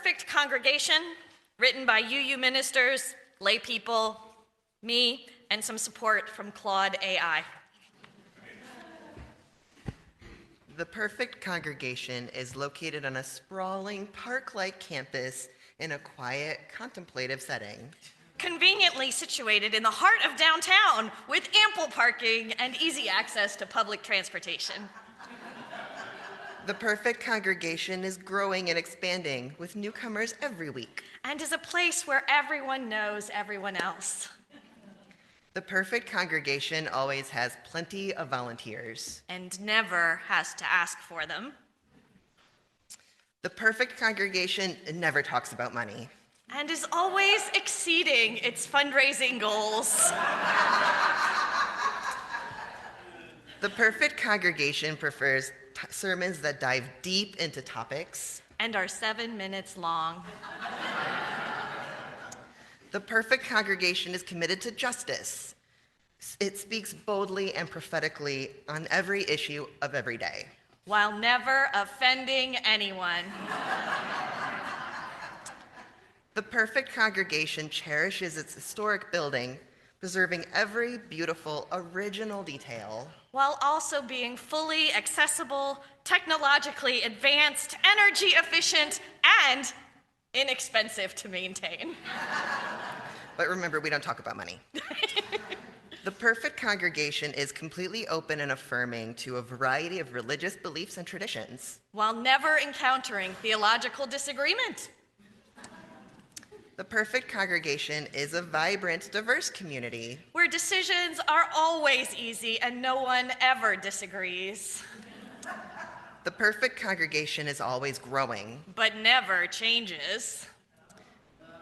Perfect Congregation, written by UU ministers, lay people, me, and some support from Claude AI. The Perfect Congregation is located on a sprawling park-like campus in a quiet, contemplative setting. Conveniently situated in the heart of downtown with ample parking and easy access to public transportation. The Perfect Congregation is growing and expanding with newcomers every week. And is a place where everyone knows everyone else. The Perfect Congregation always has plenty of volunteers. And never has to ask for them. The Perfect Congregation never talks about money. And is always exceeding its fundraising goals. The Perfect Congregation prefers sermons that dive deep into topics. And are 7 minutes long. The Perfect Congregation is committed to justice. It speaks boldly and prophetically on every issue of every day. While never offending anyone. The Perfect Congregation cherishes its historic building, preserving every beautiful, original detail. While also being fully accessible, technologically advanced, energy efficient, and inexpensive to maintain. But remember, we don't talk about money. The Perfect Congregation is completely open and affirming to a variety of religious beliefs and traditions. While never encountering theological disagreement. The Perfect Congregation is a vibrant, diverse community. Where decisions are always easy and no one ever disagrees. The Perfect Congregation is always growing. But never changes.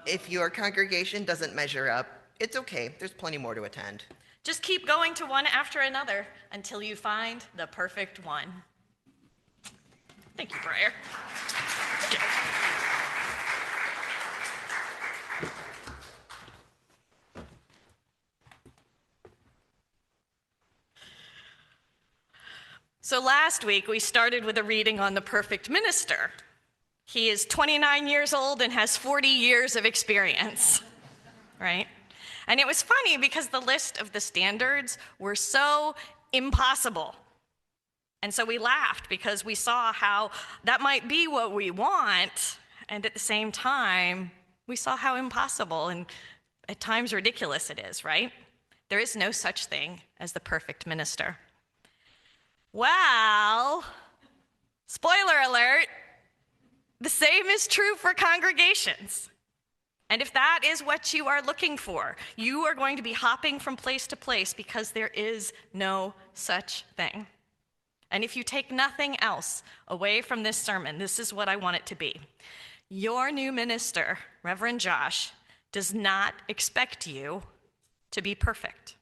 If your congregation doesn't measure up, it's okay. There's plenty more to attend. Just keep going to one after another until you find the perfect one. Thank you, Briar. So last week, we started with a reading on the perfect minister. He is 29 years old and has 40 years of experience, right? And it was funny because the list of the standards were so impossible. And so we laughed because we saw how that might be what we want, and at the same time, we saw how impossible and at times ridiculous it is, right? There is no such thing as the perfect minister. Well, spoiler alert, the same is true for congregations. And if that is what you are looking for, you are going to be hopping from place to place because there is no such thing. And if you take nothing else away from this sermon, this is what I want it to be. Your new minister, Reverend Josh, does not expect you to be perfect.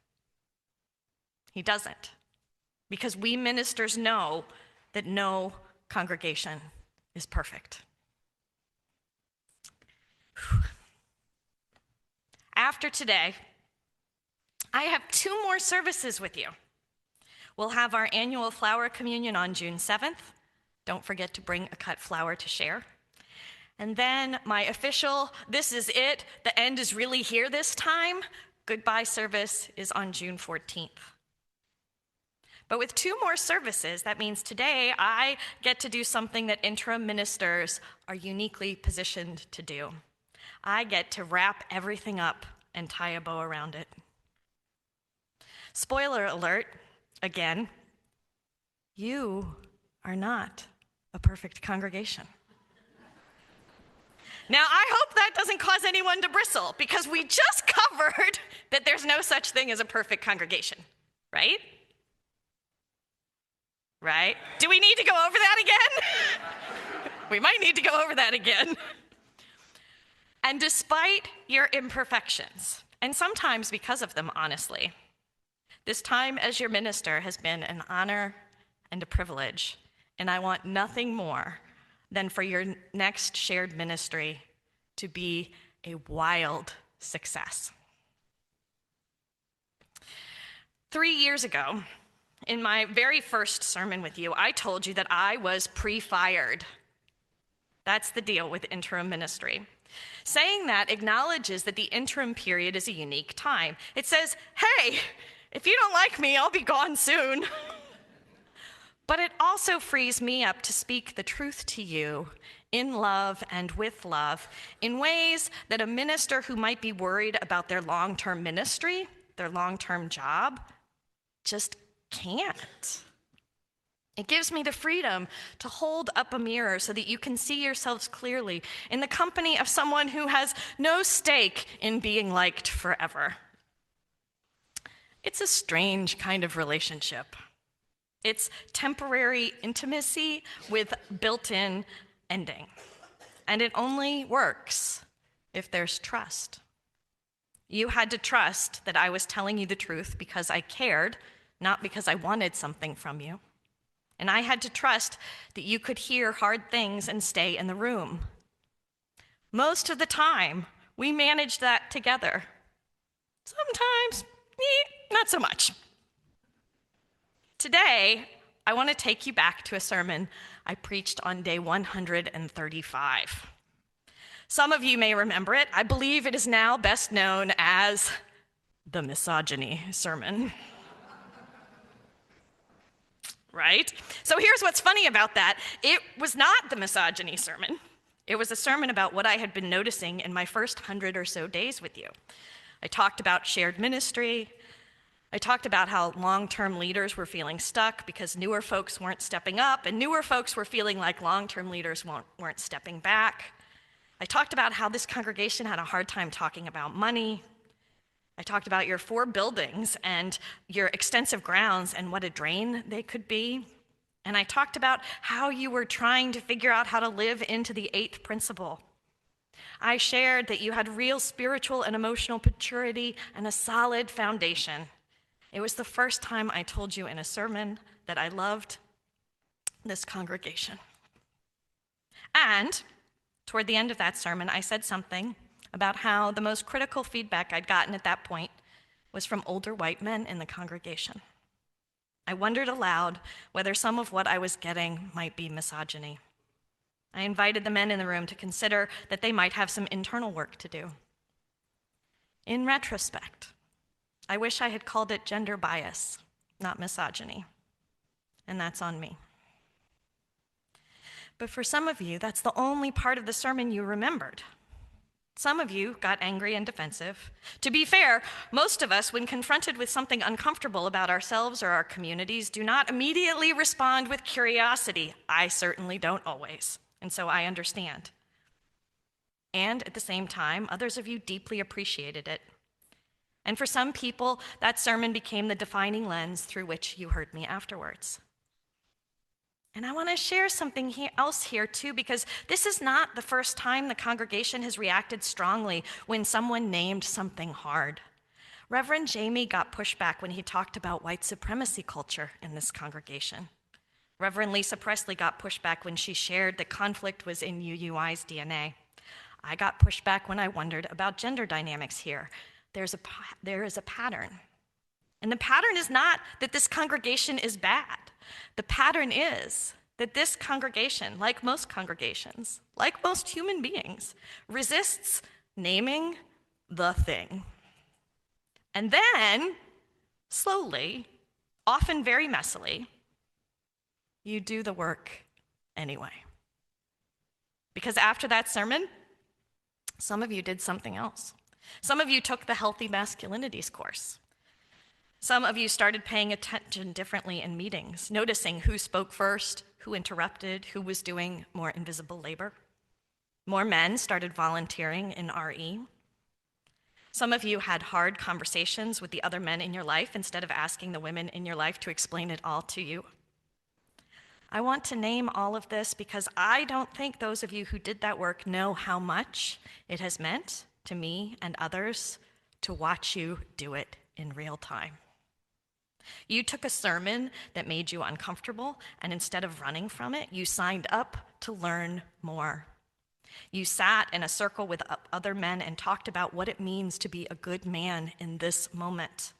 He doesn't. Because we ministers know that no congregation is perfect. After today, I have 2 more services with you. We'll have our annual flower communion on June 7th. Don't forget to bring a cut flower to share. And then my official, this is it, the end is really here this time, goodbye service is on June 14th. But with 2 more services, that means today I get to do something that interim ministers are uniquely positioned to do. I get to wrap everything up and tie a bow around it. Spoiler alert, again, you are not a perfect congregation. Now, I hope that doesn't cause anyone to bristle, because we just covered that there's no such thing as a perfect congregation, right? Right? Do we need to go over that again? We might need to go over that again. And despite your imperfections, and sometimes because of them, honestly, this time as your minister has been an honor and a privilege, and I want nothing more than for your next shared ministry to be a wild success. 3 years ago, in my very first sermon with you, I told you that I was pre-fired. That's the deal with interim ministry. Saying that acknowledges that the interim period is a unique time. It says, hey, if you don't like me, I'll be gone soon. But it also frees me up to speak the truth to you in love and with love in ways that a minister who might be worried about their long-term ministry, their long-term job, just can't. It gives me the freedom to hold up a mirror so that you can see yourselves clearly in the company of someone who has no stake in being liked forever. It's a strange kind of relationship. It's temporary intimacy with built-in ending. And it only works if there's trust. You had to trust that I was telling you the truth because I cared, not because I wanted something from you. And I had to trust that you could hear hard things and stay in the room. Most of the time, we managed that together. Sometimes, not so much. Today, I want to take you back to a sermon I preached on day 135. Some of you may remember it. I believe it is now best known as the misogyny sermon. Right? So here's what's funny about that. It was not the misogyny sermon. It was a sermon about what I had been noticing in my first 100 or so days with you. I talked about shared ministry. I talked about how long-term leaders were feeling stuck because newer folks weren't stepping up, and newer folks were feeling like long-term leaders weren't stepping back. I talked about how this congregation had a hard time talking about money. I talked about your 4 buildings and your extensive grounds and what a drain they could be. And I talked about how you were trying to figure out how to live into the 8th principle. I shared that you had real spiritual and emotional maturity and a solid foundation. It was the first time I told you in a sermon that I loved this congregation. And toward the end of that sermon, I said something about how the most critical feedback I'd gotten at that point was from older white men in the congregation. I wondered aloud whether some of what I was getting might be misogyny. I invited the men in the room to consider that they might have some internal work to do. In retrospect, I wish I had called it gender bias, not misogyny, and that's on me. But for some of you, that's the only part of the sermon you remembered. Some of you got angry and defensive. To be fair, most of us, when confronted with something uncomfortable about ourselves or our communities, do not immediately respond with curiosity. I certainly don't always, and so I understand. And at the same time, others of you deeply appreciated it. And for some people, that sermon became the defining lens through which you heard me afterwards. And I want to share something else here too, because this is not the first time the congregation has reacted strongly when someone named something hard. Reverend Jamie got pushback when he talked about white supremacy culture in this congregation. Reverend Lisa Presley got pushback when she shared that conflict was in UUI's DNA. I got pushback when I wondered about gender dynamics here. There is a pattern. And the pattern is not that this congregation is bad. The pattern is that this congregation, like most congregations, like most human beings, resists naming the thing. And then, slowly, often very messily, you do the work anyway. Because after that sermon, some of you did something else. Some of you took the healthy masculinities course. Some of you started paying attention differently in meetings, noticing who spoke first, who interrupted, who was doing more invisible labor. More men started volunteering in RE. Some of you had hard conversations with the other men in your life instead of asking the women in your life to explain it all to you. I want to name all of this because I don't think those of you who did that work know how much it has meant to me and others to watch you do it in real time. You took a sermon that made you uncomfortable, and instead of running from it, you signed up to learn more. You sat in a circle with other men and talked about what it means to be a good man in this moment.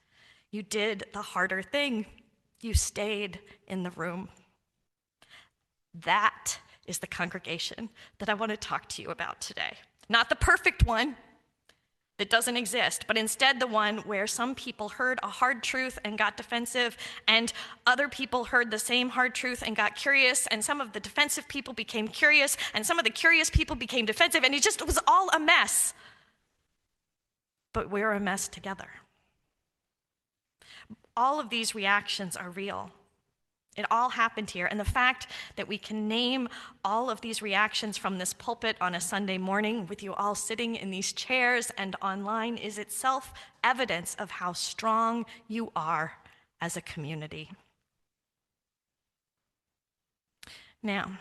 You did the harder thing. You stayed in the room. That is the congregation that I want to talk to you about today. Not the perfect one that doesn't exist, but instead the one where some people heard a hard truth and got defensive, and other people heard the same hard truth and got curious, and some of the defensive people became curious, and some of the curious people became defensive, and it was all a mess. But we're a mess together. All of these reactions are real. It all happened here, and the fact that we can name all of these reactions from this pulpit on a Sunday morning with you all sitting in these chairs and online is itself evidence of how strong you are as a community. Now,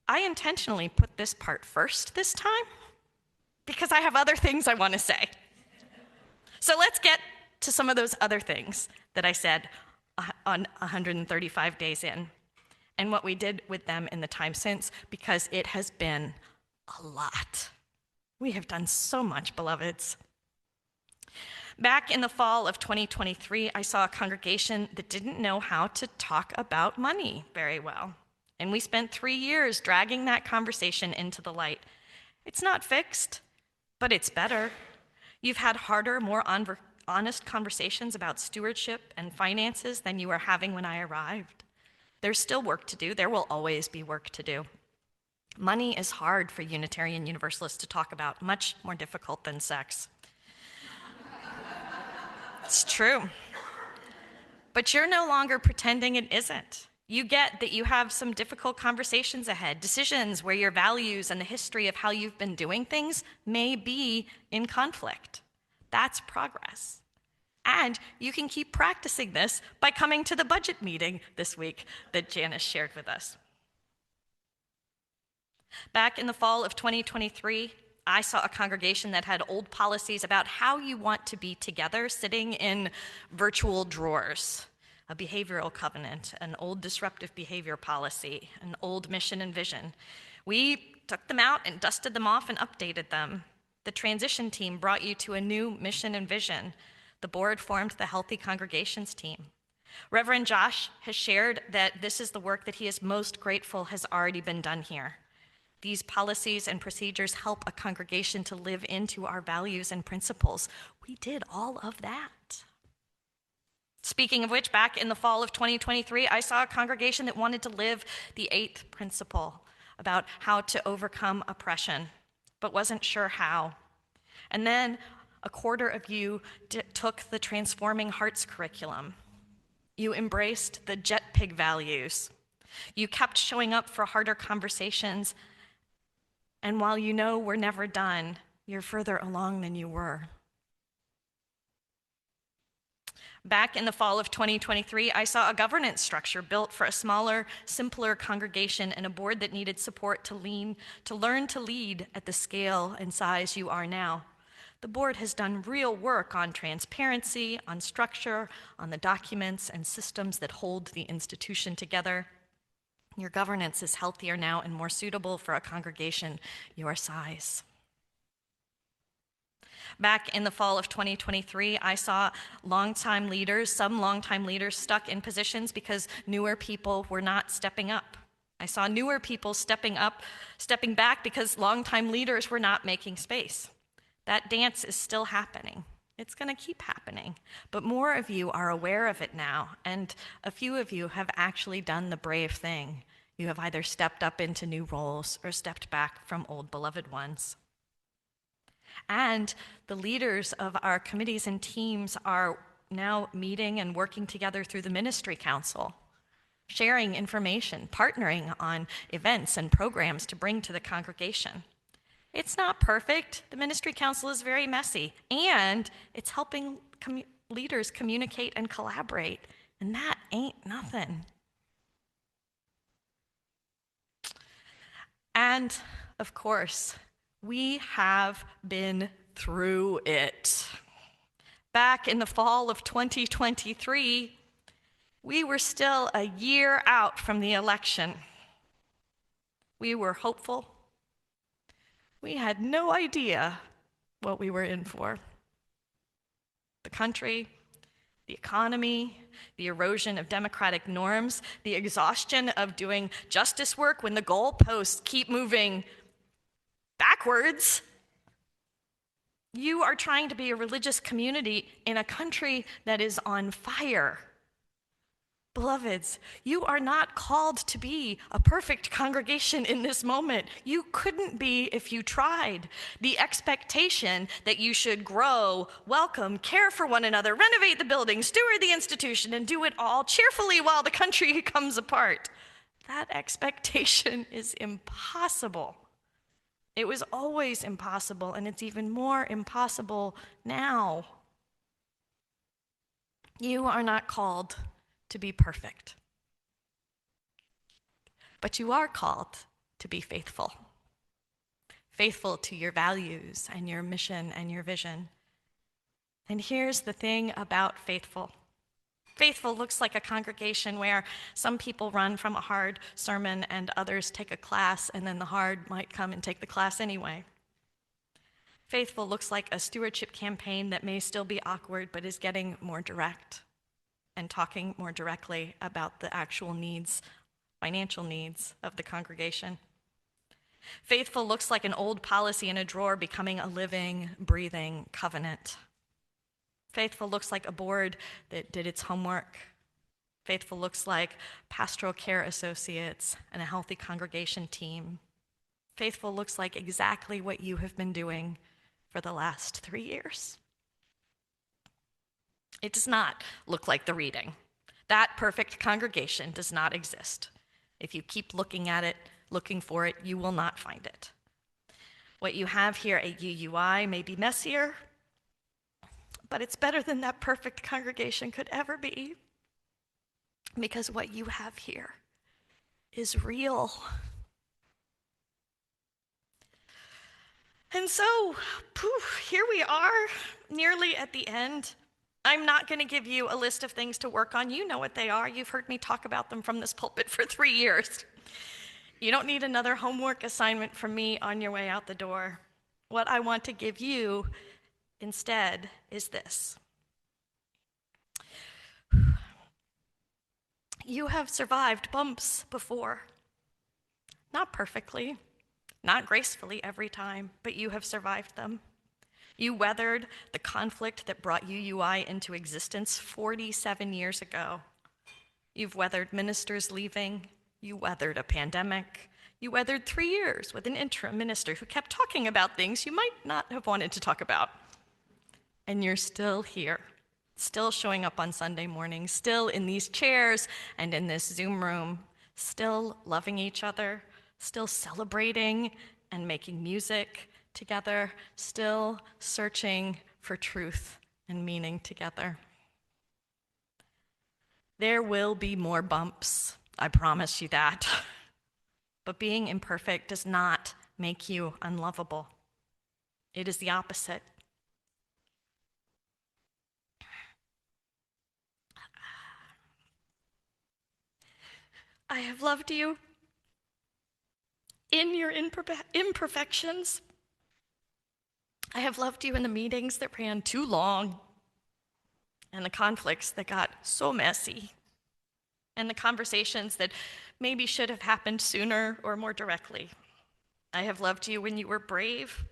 I intentionally put this part first this time because I have other things I want to say. So let's get to some of those other things that I said on 135 days in, and what we did with them in the time since, because it has been a lot. We have done so much, beloveds. Back in the fall of 2023, I saw a congregation that didn't know how to talk about money very well, and we spent 3 years dragging that conversation into the light. It's not fixed, but it's better. You've had harder, more honest conversations about stewardship and finances than you were having when I arrived. There's still work to do. There will always be work to do. Money is hard for Unitarian Universalists to talk about, much more difficult than sex. It's true. But you're no longer pretending it isn't. You get that you have some difficult conversations ahead, decisions where your values and the history of how you've been doing things may be in conflict. That's progress. And you can keep practicing this by coming to the budget meeting this week that Janice shared with us. Back in the fall of 2023, I saw a congregation that had old policies about how you want to be together sitting in virtual drawers. A behavioral covenant, an old disruptive behavior policy, an old mission and vision. We took them out and dusted them off and updated them. The transition team brought you to a new mission and vision. The board formed the Healthy Congregations team. Reverend Josh has shared that this is the work that he is most grateful has already been done here. These policies and procedures help a congregation to live into our values and principles. We did all of that. Speaking of which, back in the fall of 2023, I saw a congregation that wanted to live the 8th principle about how to overcome oppression, but wasn't sure how. And then a quarter of you took the Transforming Hearts curriculum. You embraced the jet pig values. You kept showing up for harder conversations. And while you know we're never done, you're further along than you were. Back in the fall of 2023, I saw a governance structure built for a smaller, simpler congregation and a board that needed support to learn to lead at the scale and size you are now. The board has done real work on transparency, on structure, on the documents and systems that hold the institution together. Your governance is healthier now and more suitable for a congregation your size. Back in the fall of 2023, I saw some longtime leaders stuck in positions because newer people were not stepping up. I saw newer people stepping back because longtime leaders were not making space. That dance is still happening. It's going to keep happening. But more of you are aware of it now, and a few of you have actually done the brave thing. You have either stepped up into new roles or stepped back from old beloved ones. And the leaders of our committees and teams are now meeting and working together through the Ministry Council, sharing information, partnering on events and programs to bring to the congregation. It's not perfect. The Ministry Council is very messy, and it's helping leaders communicate and collaborate, and that ain't nothing. And, of course, we have been through it. Back in the fall of 2023, we were still a year out from the election. We were hopeful. We had no idea what we were in for. The country, the economy, the erosion of democratic norms, the exhaustion of doing justice work when the goalposts keep moving backwards. You are trying to be a religious community in a country that is on fire. Beloveds, you are not called to be a perfect congregation in this moment. You couldn't be if you tried. The expectation that you should grow, welcome, care for one another, renovate the building, steward the institution, and do it all cheerfully while the country comes apart. That expectation is impossible. It was always impossible, and it's even more impossible now. You are not called to be perfect, but you are called to be faithful. Faithful to your values and your mission and your vision. And here's the thing about faithful. Faithful looks like a congregation where some people run from a hard sermon and others take a class, and then the hard might come and take the class anyway. Faithful looks like a stewardship campaign that may still be awkward, but is getting more direct and talking more directly about the actual needs, financial needs of the congregation. Faithful looks like an old policy in a drawer becoming a living, breathing covenant. Faithful looks like a board that did its homework. Faithful looks like pastoral care associates and a healthy congregation team. Faithful looks like exactly what you have been doing for the last 3 years. It does not look like the reading. That perfect congregation does not exist. If you keep looking at it, looking for it, you will not find it. What you have here at UUI may be messier, but it's better than that perfect congregation could ever be, because what you have here is real. And so, here we are, nearly at the end. I'm not going to give you a list of things to work on. You know what they are. You've heard me talk about them from this pulpit for 3 years. You don't need another homework assignment from me on your way out the door. What I want to give you instead is this. You have survived bumps before. Not perfectly, not gracefully every time, but you have survived them. You weathered the conflict that brought UUI into existence 47 years ago. You've weathered ministers leaving. You weathered a pandemic. You weathered 3 years with an interim minister who kept talking about things you might not have wanted to talk about. And you're still here, still showing up on Sunday mornings, still in these chairs and in this Zoom room, still loving each other, still celebrating and making music together, still searching for truth and meaning together. There will be more bumps, I promise you that. But being imperfect does not make you unlovable. It is the opposite. I have loved you in your imperfections. I have loved you in the meetings that ran too long, and the conflicts that got so messy, and the conversations that maybe should have happened sooner or more directly. I have loved you when you were brave,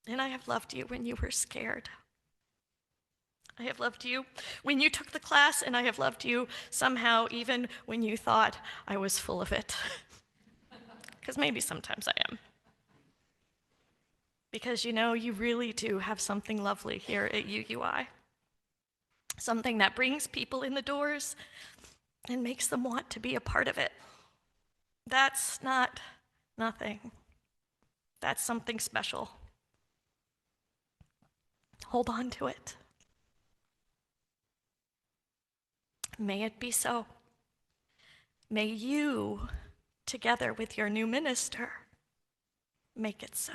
and I have loved you when you were scared. I have loved you when you took the class, and I have loved you somehow even when you thought I was full of it. Because maybe sometimes I am. Because you really do have something lovely here at UUI. Something that brings people in the doors and makes them want to be a part of it. That's not nothing. That's something special. Hold on to it. May it be so. May you, together with your new minister, make it so.